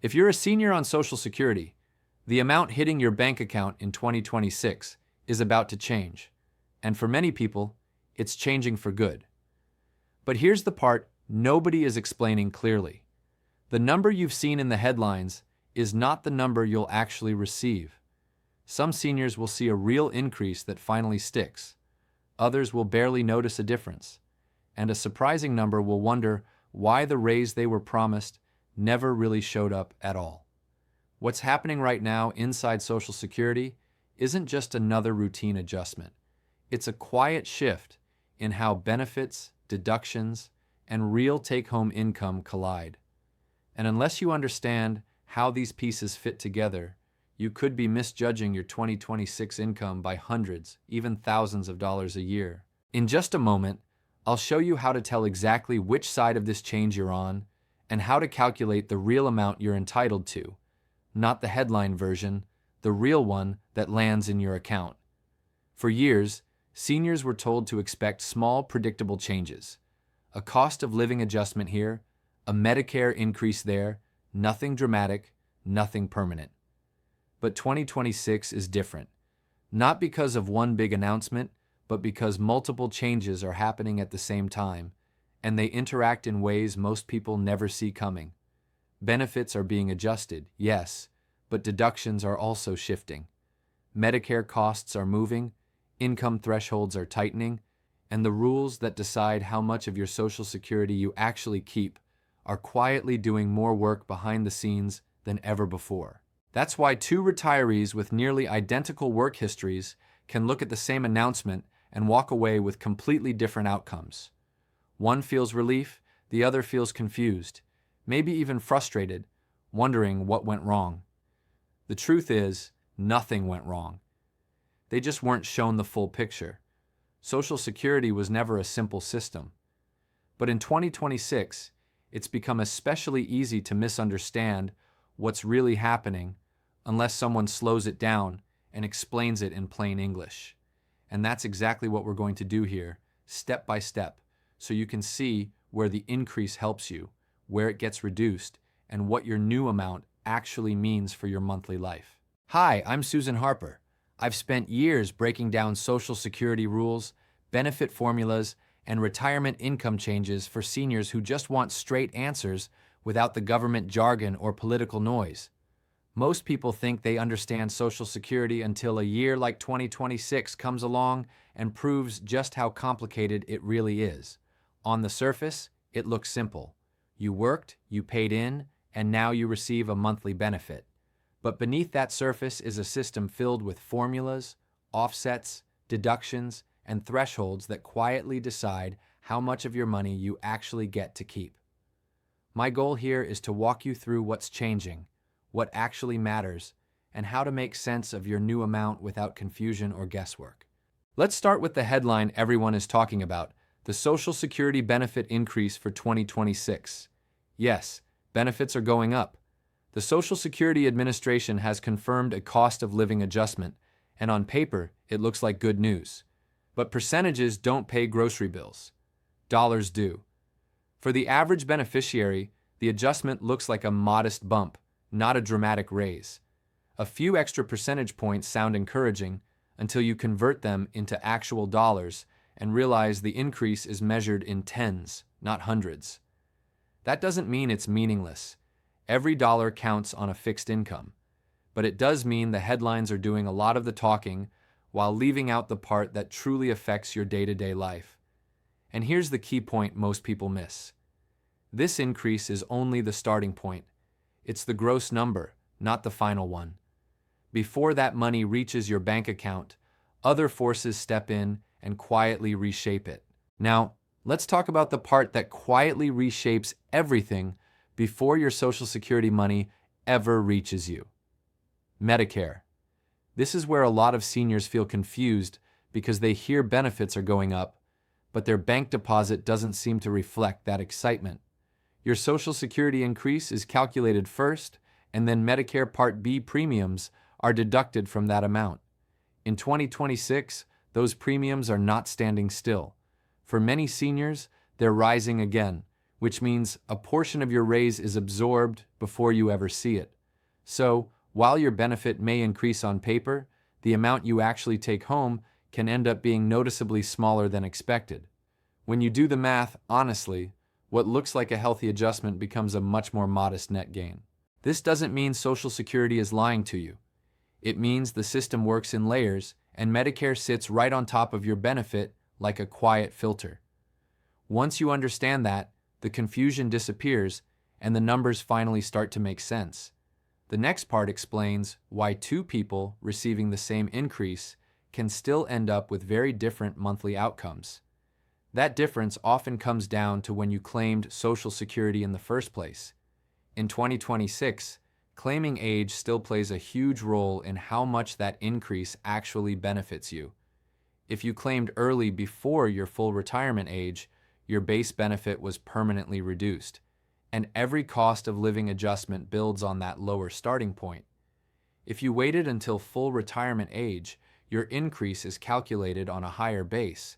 If you're a senior on Social Security, the amount hitting your bank account in 2026 is about to change. And for many people, it's changing for good. But here's the part nobody is explaining clearly. The number you've seen in the headlines is not the number you'll actually receive. Some seniors will see a real increase that finally sticks. Others will barely notice a difference. And a surprising number will wonder why the raise they were promised never really showed up at all. What's happening right now inside Social Security isn't just another routine adjustment. It's a quiet shift in how benefits, deductions, and real take-home income collide. And unless you understand how these pieces fit together, you could be misjudging your 2026 income by hundreds, even thousands of dollars a year. In just a moment, I'll show you how to tell exactly which side of this change you're on and how to calculate the real amount you're entitled to, not the headline version, the real one that lands in your account. For years, seniors were told to expect small, predictable changes. A cost of living adjustment here, a Medicare increase there, nothing dramatic, nothing permanent. But 2026 is different, not because of one big announcement, but because multiple changes are happening at the same time, and they interact in ways most people never see coming. Benefits are being adjusted, yes, but deductions are also shifting. Medicare costs are moving, income thresholds are tightening, and the rules that decide how much of your Social Security you actually keep are quietly doing more work behind the scenes than ever before. That's why two retirees with nearly identical work histories can look at the same announcement and walk away with completely different outcomes. One feels relief, the other feels confused, maybe even frustrated, wondering what went wrong. The truth is, nothing went wrong. They just weren't shown the full picture. Social Security was never a simple system. But in 2026, it's become especially easy to misunderstand what's really happening unless someone slows it down and explains it in plain English. And that's exactly what we're going to do here, step by step, so you can see where the increase helps you, where it gets reduced, and what your new amount actually means for your monthly life. Hi, I'm Susan Harper. I've spent years breaking down Social Security rules, benefit formulas, and retirement income changes for seniors who just want straight answers without the government jargon or political noise. Most people think they understand Social Security until a year like 2026 comes along and proves just how complicated it really is. On the surface, it looks simple. You worked, you paid in, and now you receive a monthly benefit. But beneath that surface is a system filled with formulas, offsets, deductions, and thresholds that quietly decide how much of your money you actually get to keep. My goal here is to walk you through what's changing, what actually matters, and how to make sense of your new amount without confusion or guesswork. Let's start with the headline everyone is talking about, the Social Security benefit increase for 2026. Yes, benefits are going up. The Social Security Administration has confirmed a cost of living adjustment, and on paper, it looks like good news. But percentages don't pay grocery bills. Dollars do. For the average beneficiary, the adjustment looks like a modest bump, not a dramatic raise. A few extra percentage points sound encouraging until you convert them into actual dollars and realize the increase is measured in tens, not hundreds. That doesn't mean it's meaningless. Every dollar counts on a fixed income. But it does mean the headlines are doing a lot of the talking while leaving out the part that truly affects your day-to-day life. And here's the key point most people miss. This increase is only the starting point. It's the gross number, not the final one. Before that money reaches your bank account, other forces step in and quietly reshape it. Now, let's talk about the part that quietly reshapes everything before your Social Security money ever reaches you. Medicare. This is where a lot of seniors feel confused because they hear benefits are going up, but their bank deposit doesn't seem to reflect that excitement. Your Social Security increase is calculated first, and then Medicare Part B premiums are deducted from that amount. In 2026, those premiums are not standing still. For many seniors, they're rising again, which means a portion of your raise is absorbed before you ever see it. So, while your benefit may increase on paper, the amount you actually take home can end up being noticeably smaller than expected. When you do the math, honestly, what looks like a healthy adjustment becomes a much more modest net gain. This doesn't mean Social Security is lying to you. It means the system works in layers, and Medicare sits right on top of your benefit like a quiet filter. Once you understand that, the confusion disappears and the numbers finally start to make sense. The next part explains why two people receiving the same increase can still end up with very different monthly outcomes. That difference often comes down to when you claimed Social Security in the first place. In 2026, claiming age still plays a huge role in how much that increase actually benefits you. If you claimed early before your full retirement age, your base benefit was permanently reduced, and every cost of living adjustment builds on that lower starting point. If you waited until full retirement age, your increase is calculated on a higher base,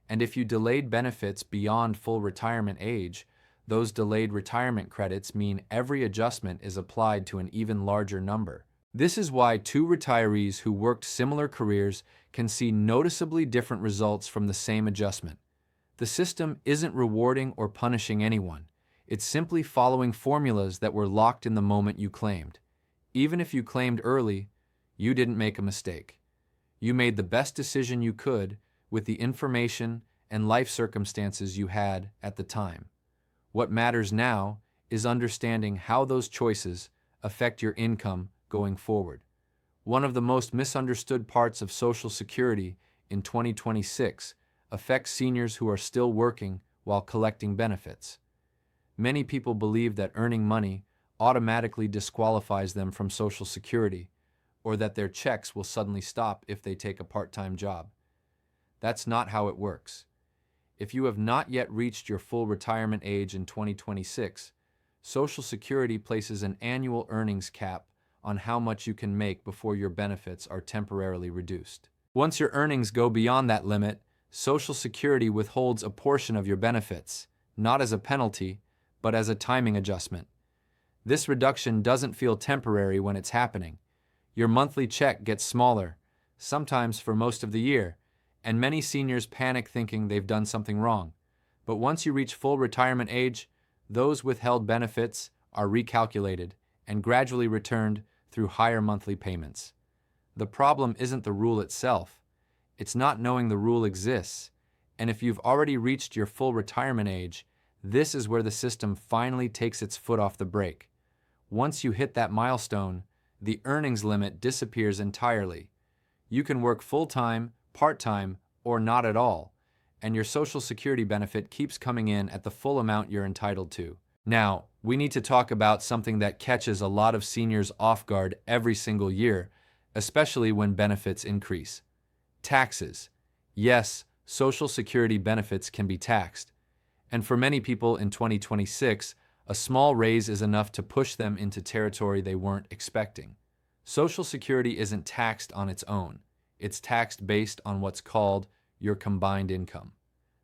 and if you delayed benefits beyond full retirement age, those delayed retirement credits mean every adjustment is applied to an even larger number. This is why two retirees who worked similar careers can see noticeably different results from the same adjustment. The system isn't rewarding or punishing anyone. It's simply following formulas that were locked in the moment you claimed. Even if you claimed early, you didn't make a mistake. You made the best decision you could with the information and life circumstances you had at the time. What matters now is understanding how those choices affect your income going forward. One of the most misunderstood parts of Social Security in 2026 affects seniors who are still working while collecting benefits. Many people believe that earning money automatically disqualifies them from Social Security, or that their checks will suddenly stop if they take a part-time job. That's not how it works. If you have not yet reached your full retirement age in 2026, Social Security places an annual earnings cap on how much you can make before your benefits are temporarily reduced. Once your earnings go beyond that limit, Social Security withholds a portion of your benefits, not as a penalty, but as a timing adjustment. This reduction doesn't feel temporary when it's happening. Your monthly check gets smaller, sometimes for most of the year, and many seniors panic thinking they've done something wrong. But once you reach full retirement age, those withheld benefits are recalculated and gradually returned through higher monthly payments. The problem isn't the rule itself. It's not knowing the rule exists. And if you've already reached your full retirement age, this is where the system finally takes its foot off the brake. Once you hit that milestone, the earnings limit disappears entirely. You can work full-time, part-time, or not at all, and your Social Security benefit keeps coming in at the full amount you're entitled to. Now, we need to talk about something that catches a lot of seniors off guard every single year, especially when benefits increase. Taxes. Yes, Social Security benefits can be taxed, and for many people in 2026, a small raise is enough to push them into territory they weren't expecting. Social Security isn't taxed on its own. It's taxed based on what's called your combined income.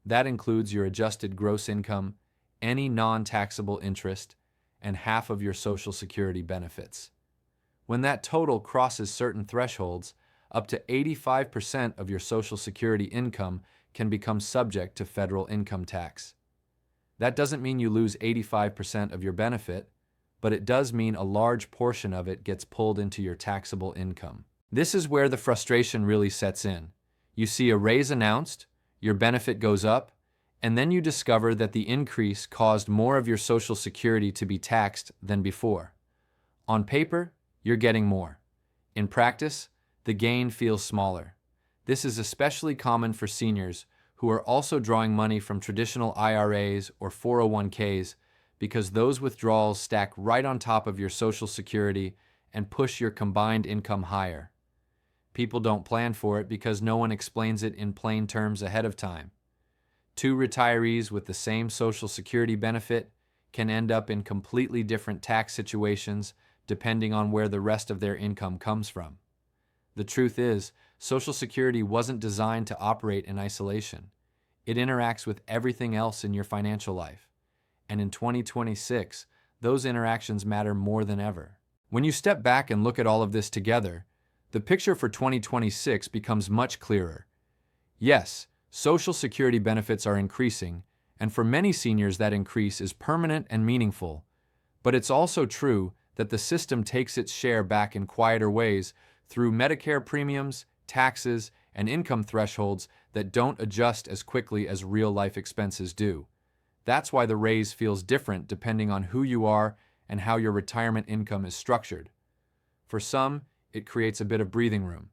That includes your adjusted gross income, any non-taxable interest, and half of your Social Security benefits. When that total crosses certain thresholds, up to 85% of your Social Security income can become subject to federal income tax. That doesn't mean you lose 85% of your benefit, but it does mean a large portion of it gets pulled into your taxable income. This is where the frustration really sets in. You see a raise announced, your benefit goes up, and then you discover that the increase caused more of your Social Security to be taxed than before. On paper, you're getting more. In practice, the gain feels smaller. This is especially common for seniors who are also drawing money from traditional IRAs or 401ks, because those withdrawals stack right on top of your Social Security and push your combined income higher. People don't plan for it because no one explains it in plain terms ahead of time. Two retirees with the same Social Security benefit can end up in completely different tax situations depending on where the rest of their income comes from. The truth is, Social Security wasn't designed to operate in isolation. It interacts with everything else in your financial life. And in 2026, those interactions matter more than ever. When you step back and look at all of this together, the picture for 2026 becomes much clearer. Yes, Social Security benefits are increasing, and for many seniors that increase is permanent and meaningful. But it's also true that the system takes its share back in quieter ways through Medicare premiums, taxes, and income thresholds that don't adjust as quickly as real-life expenses do. That's why the raise feels different depending on who you are and how your retirement income is structured. For some, it creates a bit of breathing room.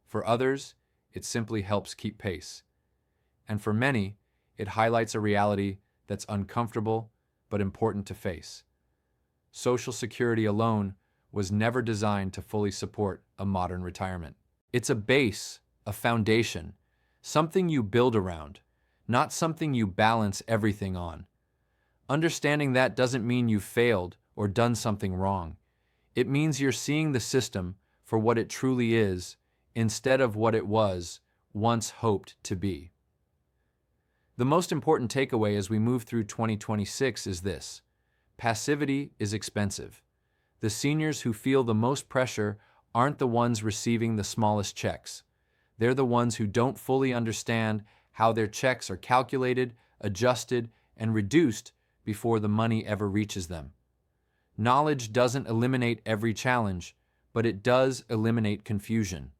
For others, it simply helps keep pace. And for many, it highlights a reality that's uncomfortable but important to face. Social Security alone was never designed to fully support a modern retirement. It's a base, a foundation, something you build around, not something you balance everything on. Understanding that doesn't mean you've failed or done something wrong. It means you're seeing the system for what it truly is instead of what it was once hoped to be. The most important takeaway as we move through 2026 is this: passivity is expensive. The seniors who feel the most pressure aren't the ones receiving the smallest checks. They're the ones who don't fully understand how their checks are calculated, adjusted, and reduced before the money ever reaches them. Knowledge doesn't eliminate every challenge, but it does eliminate confusion.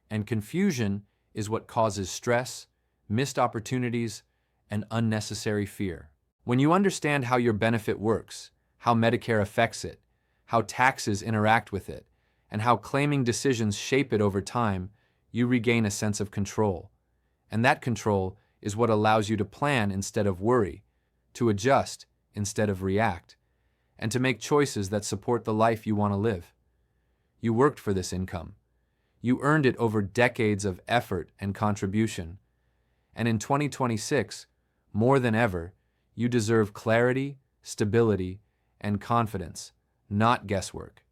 And confusion is what causes stress, missed opportunities, and unnecessary fear. When you understand how your benefit works, how Medicare affects it, how taxes interact with it, and how claiming decisions shape it over time, you regain a sense of control. And that control is what allows you to plan instead of worry, to adjust instead of react, and to make choices that support the life you want to live. You worked for this income. You earned it over decades of effort and contribution. And in 2026, more than ever, you deserve clarity, stability, and confidence, not guesswork.